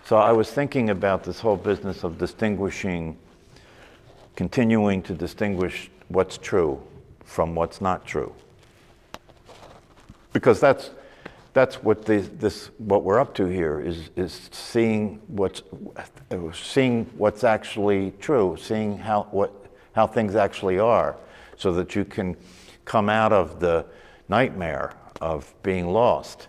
So I was thinking about this whole business of continuing to distinguish what's true from what's not true. Because that's what what we're up to here is seeing what's actually true, seeing how things actually are, so that you can come out of the nightmare of being lost.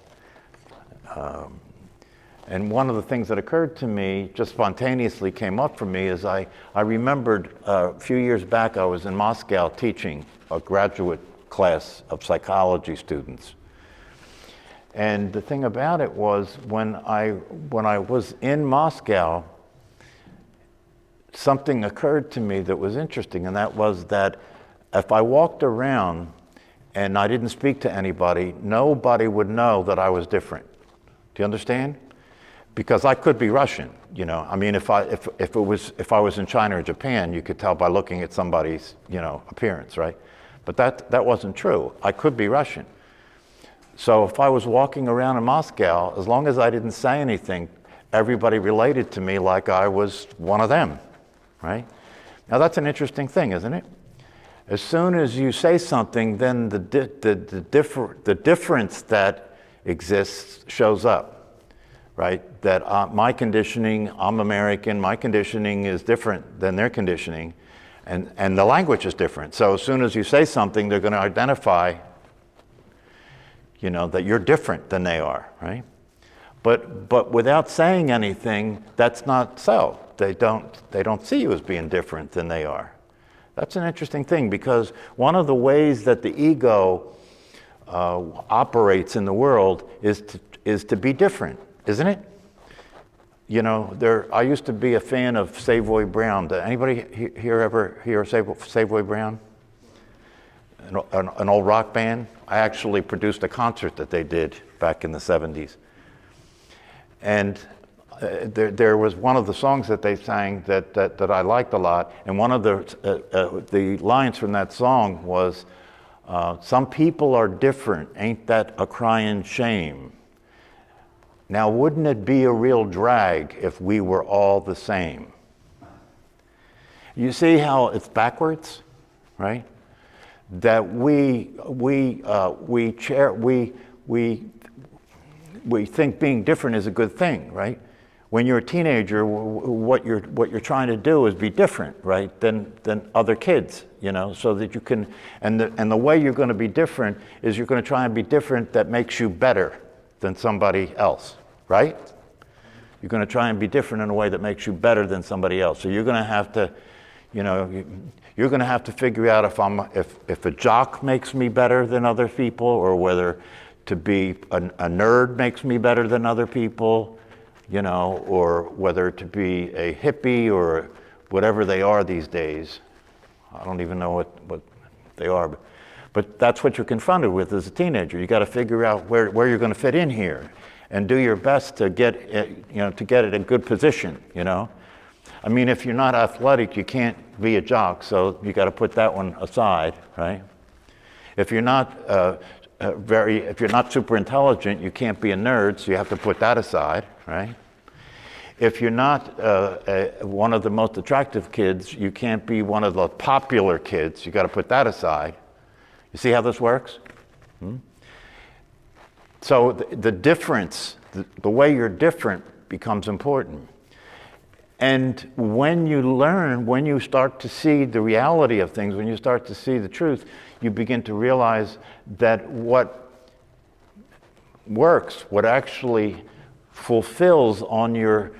And one of the things that occurred to me, just spontaneously came up for me, is I remembered a few years back I was in Moscow teaching a graduate class of psychology students. And the thing about it was, when I was in Moscow, something occurred to me that was interesting, and that was that if I walked around and I didn't speak to anybody, nobody would know that I was different. Do you understand? Because I could be Russian, you know. I mean, if I was in China or Japan, you could tell by looking at somebody's, you know, appearance, right? But that wasn't true. I could be Russian. So if I was walking around in Moscow, as long as I didn't say anything, everybody related to me like I was one of them, right? Now that's an interesting thing, isn't it? As soon as you say something, then the difference that exists shows up. Right? That my conditioning, I'm American, my conditioning is different than their conditioning, and the language is different. So as soon as you say something, they're going to identify, you know, that you're different than they are, right? But without saying anything, that's not so. They don't see you as being different than they are. That's an interesting thing, because one of the ways that the ego operates in the world is to be different. Isn't it? You know, I used to be a fan of Savoy Brown. Did anybody here ever hear of Savoy Brown? An old rock band. I actually produced a concert that they did back in the 70s. And there was one of the songs that they sang that I liked a lot, and one of the lines from that song was, "Some people are different, ain't that a crying shame? Now, wouldn't it be a real drag if we were all the same?" You see how it's backwards, right? That we think being different is a good thing, right? When you're a teenager, what you're trying to do is be different, right, than other kids, you know, so that you can, and the way you're going to be different is you're going to try and be different that makes you better than somebody else. Right? You're going to try and be different in a way that makes you better than somebody else. So you're going to have to, you know, you're going to have to figure out if a jock makes me better than other people, or whether to be a nerd makes me better than other people, you know, or whether to be a hippie or whatever they are these days. I don't even know what they are, but that's what you're confronted with as a teenager. You got to figure out where you're going to fit in here, and do your best to get it in a good position, you know. I mean, if you're not athletic, you can't be a jock, so you got to put that one aside, right? If you're not if you're not super intelligent, you can't be a nerd, so you have to put that aside, right? If you're not one of the most attractive kids, you can't be one of the popular kids. You got to put that aside. You see how this works? So the difference, the way you're different becomes important. And when you start to see the reality of things, when you start to see the truth, you begin to realize that what works, what actually fulfills on your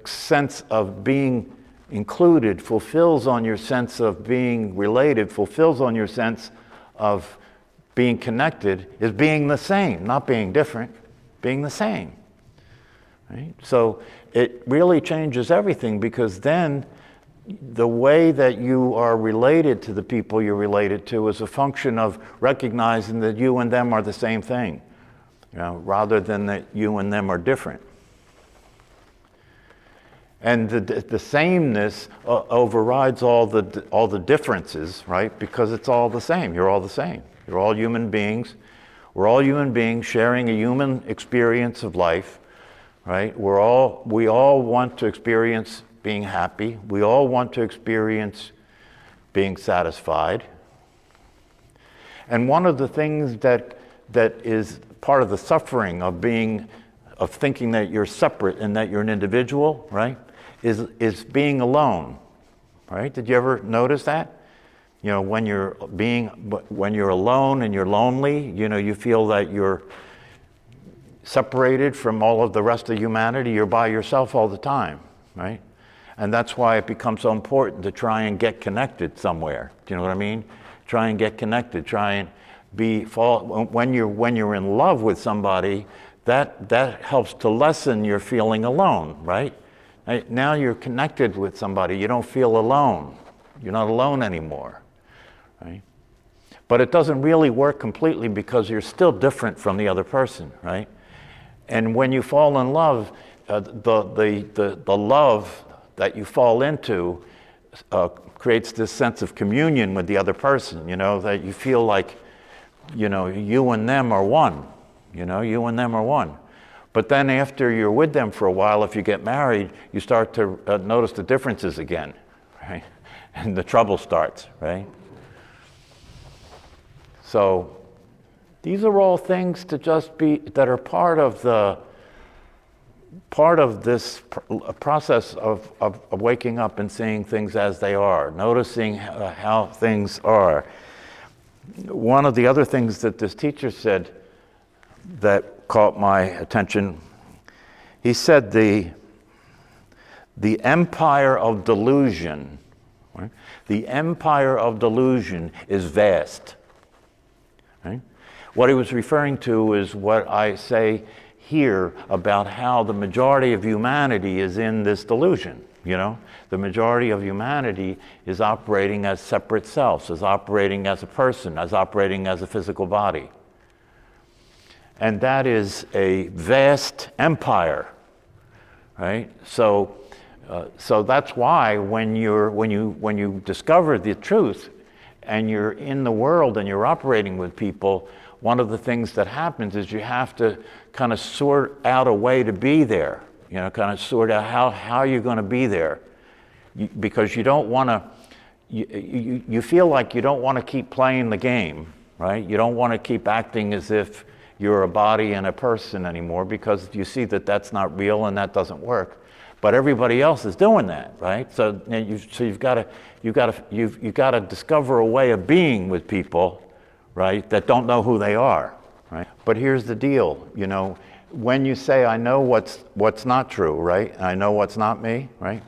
sense of being included, fulfills on your sense of being related, fulfills on your sense of being connected, is being the same, not being different, being the same. Right? So it really changes everything, because then the way that you are related to the people you're related to is a function of recognizing that you and them are the same thing, you know, rather than that you and them are different. And the sameness overrides all the differences, right? Because it's all the same. You're all the same. You're all human beings. We're all human beings sharing a human experience of life, right? We all want to experience being happy. We all want to experience being satisfied. And one of the things that is part of the suffering of thinking that you're separate and that you're an individual, right, is being alone, right? Did you ever notice that? You know, when you're alone and you're lonely, you know, you feel that you're separated from all of the rest of humanity. You're by yourself all the time, right? And that's why it becomes so important to try and get connected somewhere. Do you know what I mean? Try and get connected. Try and when you're in love with somebody, that helps to lessen your feeling alone, right? Now you're connected with somebody. You don't feel alone. You're not alone anymore, right? But it doesn't really work completely because you're still different from the other person, right? And when you fall in love, the love that you fall into creates this sense of communion with the other person, you know, that you feel like, you know, you and them are one, you know, you and them are one. But then after you're with them for a while, if you get married, you start to notice the differences again, right? And the trouble starts, right? So these are all things to just that are part of this process of waking up and seeing things as they are, noticing how things are. One of the other things that this teacher said that caught my attention, he said the empire of delusion, right? The empire of delusion is vast. Right? What he was referring to is what I say here about how the majority of humanity is in this delusion, you know? The majority of humanity is operating as separate selves, is operating as a person, is operating as a physical body. And that is a vast empire, right? So that's why when you discover the truth and you're in the world and you're operating with people, one of the things that happens is you have to kind of sort out a way to be there, you know, kind of sort out how you're going to be there. Because you don't want to, you feel like you don't want to keep playing the game, right? You don't want to keep acting as if you're a body and a person anymore because you see that that's not real and that doesn't work. But everybody else is doing that, right? So you've got to discover a way of being with people, right, that don't know who they are, right? But here's the deal, you know, when you say I know what's not true, right? I know what's not me, right?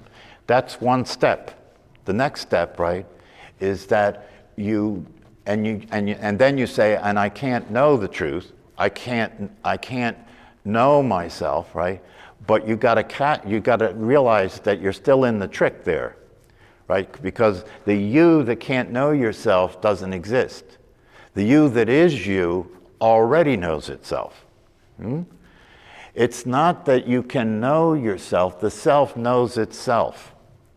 That's one step. The next step, right, is that and then you say, and I can't know the truth. I can't know myself, right? But you got to realize that you're still in the trick there, right? Because the you that can't know yourself doesn't exist. The you that is you already knows itself. It's not that you can know yourself. The self knows itself.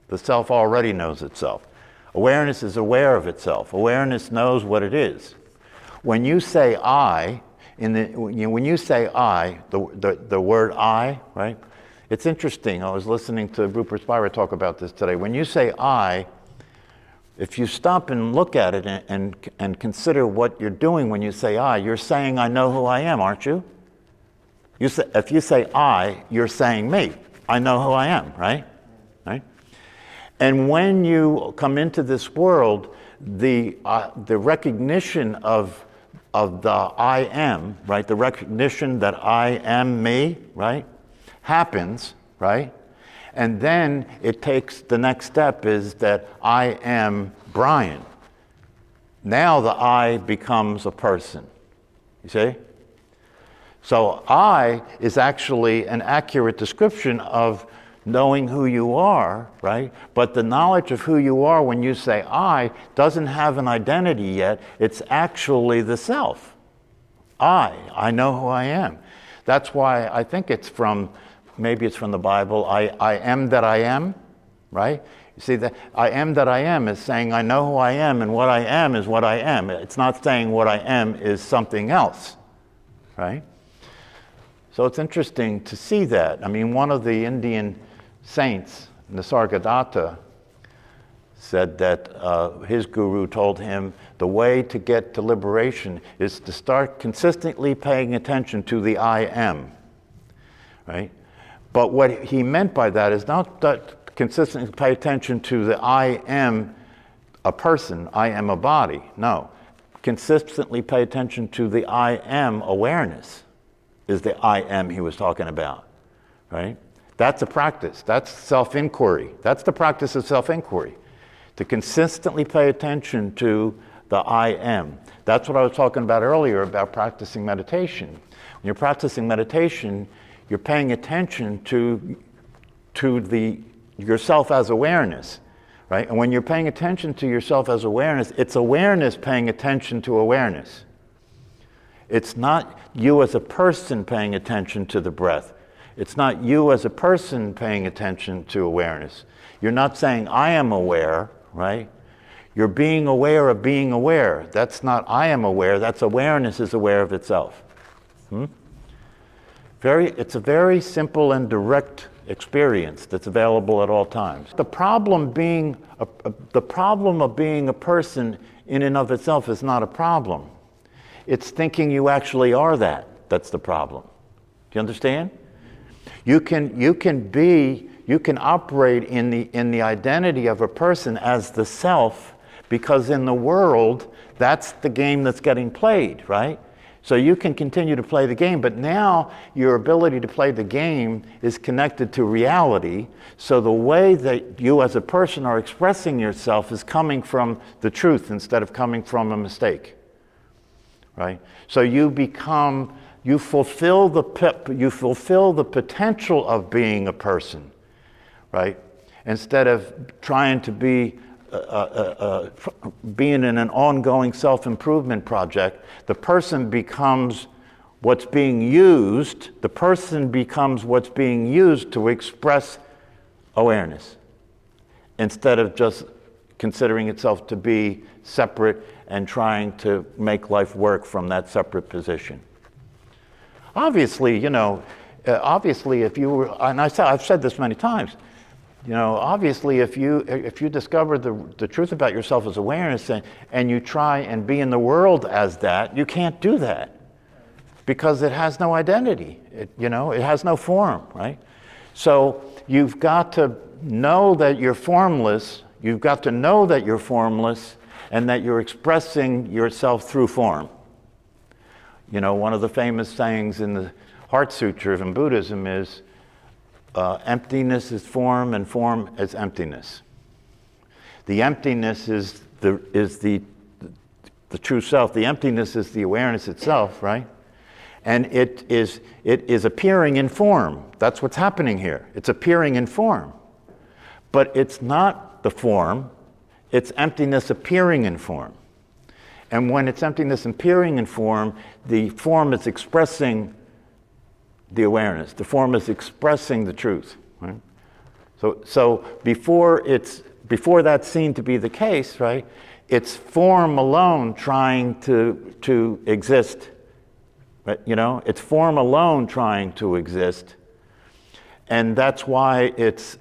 The self already knows itself. Awareness is aware of itself. Awareness knows what it is. When you say I, when you say I, the word I, right? It's interesting. I was listening to Rupert Spira talk about this today. When you say I, if you stop and look at it and consider what you're doing when you say I, you're saying I know who I am, aren't you? If you say I, you're saying me. I know who I am, right? Right? And when you come into this world, the recognition of the I am, right? The recognition that I am me, right? Happens, right? And then it takes, the next step is that I am Brian. Now the I becomes a person, you see? So I is actually an accurate description of knowing who you are, right? But the knowledge of who you are when you say I doesn't have an identity yet. It's actually the self. I know who I am. That's why I think maybe it's from the Bible, I am that I am, right? You see, that I am that I am is saying I know who I am, and what I am is what I am. It's not saying what I am is something else, right? So it's interesting to see that. I mean, one of the Indian saints, Nisargadatta, said that his guru told him the way to get to liberation is to start consistently paying attention to the I am, right? But what he meant by that is not that consistently pay attention to the I am a person, I am a body. No, consistently pay attention to the I am awareness is the I am he was talking about, right? That's a practice. That's self-inquiry. That's the practice of self-inquiry. To consistently pay attention to the I am. That's what I was talking about earlier about practicing meditation. When you're practicing meditation, you're paying attention to yourself as awareness, right? And when you're paying attention to yourself as awareness, it's awareness paying attention to awareness. It's not you as a person paying attention to the breath. It's not you as a person paying attention to awareness. You're not saying, I am aware, right? You're being aware of being aware. That's not I am aware, that's awareness is aware of itself. It's a very simple and direct experience that's available at all times. The problem of being a person in and of itself is not a problem. It's thinking you actually are that's the problem. Do you understand? You can operate in the identity of a person as the self, because in the world, that's the game that's getting played, right? So you can continue to play the game, but now your ability to play the game is connected to reality. So the way that you as a person are expressing yourself is coming from the truth instead of coming from a mistake, right? So you fulfill the potential of being a person, right? Instead of trying to be being in an ongoing self-improvement project, the person becomes what's being used. The person becomes what's being used to express awareness, instead of just considering itself to be separate and trying to make life work from that separate position. Obviously, if you were, and I've said this many times, obviously if you discover the truth about yourself as awareness and you try and be in the world as that, you can't do that because it has no identity. It has no form, right? So you've got to know that you're formless. You've got to know that you're formless and that you're expressing yourself through form. One of the famous sayings in the Heart Sutra in Buddhism is, emptiness is form and form is emptiness. The emptiness is the true self. The emptiness is the awareness itself, right? And it is appearing in form. That's what's happening here. It's appearing in form. But it's not the form, it's emptiness appearing in form. And when it's emptiness appearing in form, the form is expressing the awareness. The form is expressing the truth. Right? So before that's seen to be the case, right? It's form alone trying to exist. Right? It's form alone trying to exist, and that's why it's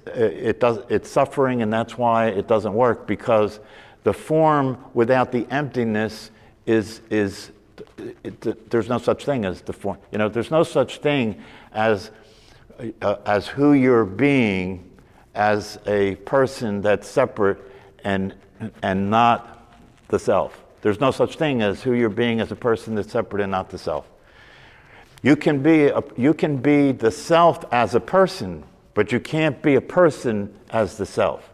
suffering, and that's why it doesn't work, because the form without the emptiness there's no such thing as the form. There's no such thing as who you're being as a person that's separate and not the self. There's no such thing as who you're being as a person that's separate and not the self. You can be the self as a person, but you can't be a person as the self.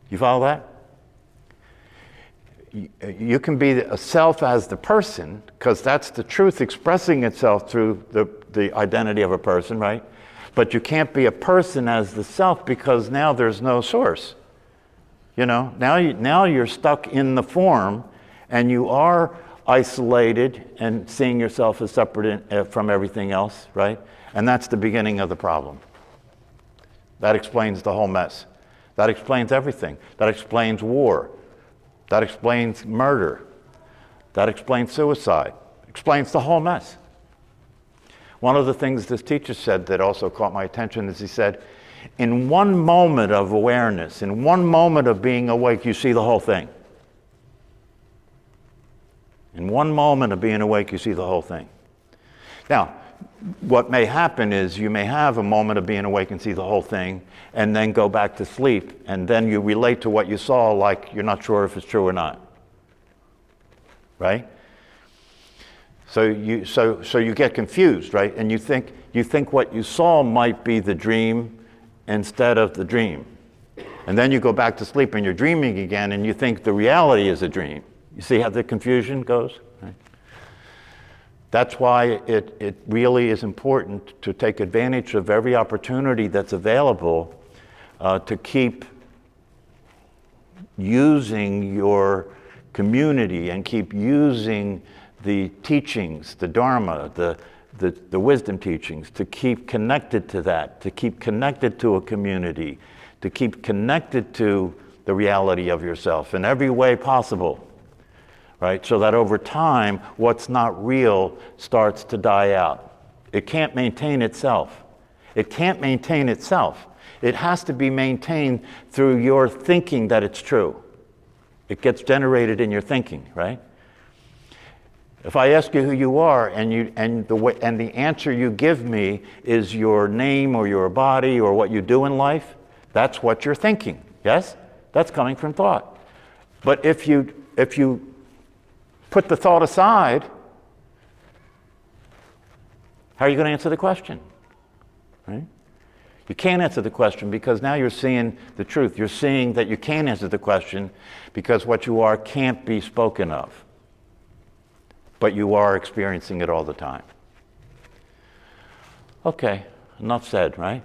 You follow that? You can be a self as the person, because that's the truth expressing itself through the identity of a person, right? But you can't be a person as the self, because now there's no source. Now you're stuck in the form, and you are isolated and seeing yourself as separate from everything else, right? And that's the beginning of the problem. That explains the whole mess. That explains everything. That explains war. That explains murder. That explains suicide. Explains the whole mess. One of the things this teacher said that also caught my attention is he said, in one moment of awareness, in one moment of being awake, you see the whole thing. In one moment of being awake, you see the whole thing. Now, what may happen is you may have a moment of being awake and see the whole thing, and then go back to sleep, and then you relate to what you saw like you're not sure if it's true or not. Right? So you get confused, right? And you think what you saw might be the dream instead of the dream. And then you go back to sleep and you're dreaming again, and you think the reality is a dream. You see how the confusion goes? Right? That's why it really is important to take advantage of every opportunity that's available to keep using your community and keep using the teachings, the Dharma, the wisdom teachings, to keep connected to that, to keep connected to a community, to keep connected to the reality of yourself in every way possible. Right? So that over time, what's not real starts to die out. It can't maintain itself. It can't maintain itself. It has to be maintained through your thinking that it's true. It gets generated in your thinking, right? If I ask you who you are and the answer you give me is your name or your body or what you do in life, that's what you're thinking. Yes? That's coming from thought. But if you put the thought aside, how are you going to answer the question? Right? You can't answer the question because now you're seeing the truth. You're seeing that you can't answer the question because what you are can't be spoken of. But you are experiencing it all the time. Okay, enough said, right?